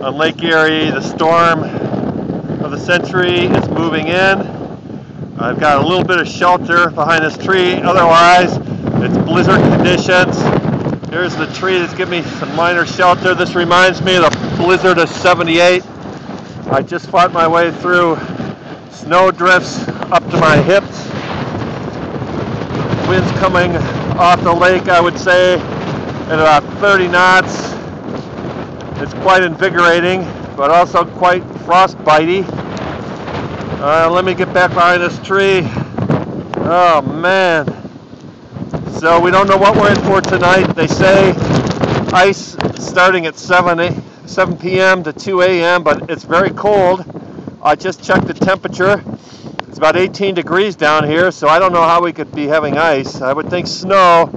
on Lake Erie. The storm of the century is moving in. I've got a little bit of shelter behind this tree. Otherwise, it's blizzard conditions. Here's the tree that's giving me some minor shelter. This reminds me of the blizzard of '78. I just fought my way through snow drifts up to my hips. Winds coming off the lake, I would say, at about 30 knots. It's quite invigorating, but also quite frostbitey. Let me get back behind this tree. Oh man. So we don't know what we're in for tonight. They say ice starting at 7 p.m. to 2 a.m., but it's very cold. I just checked the temperature. It's about 18 degrees down here, so I don't know how we could be having ice. I would think snow,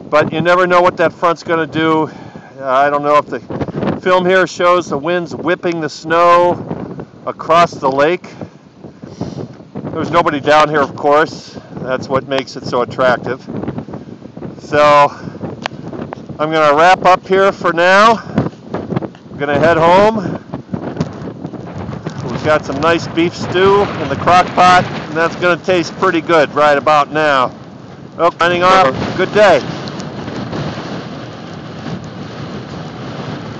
but you never know what that front's going to do. I don't know if the film here shows the winds whipping the snow across the lake. There's nobody down here, of course. That's what makes it so attractive. So I'm going to wrap up here for now. I'm going to head home. We've got some nice beef stew in the crock pot, and that's going to taste pretty good right about now. Signing off. Good day.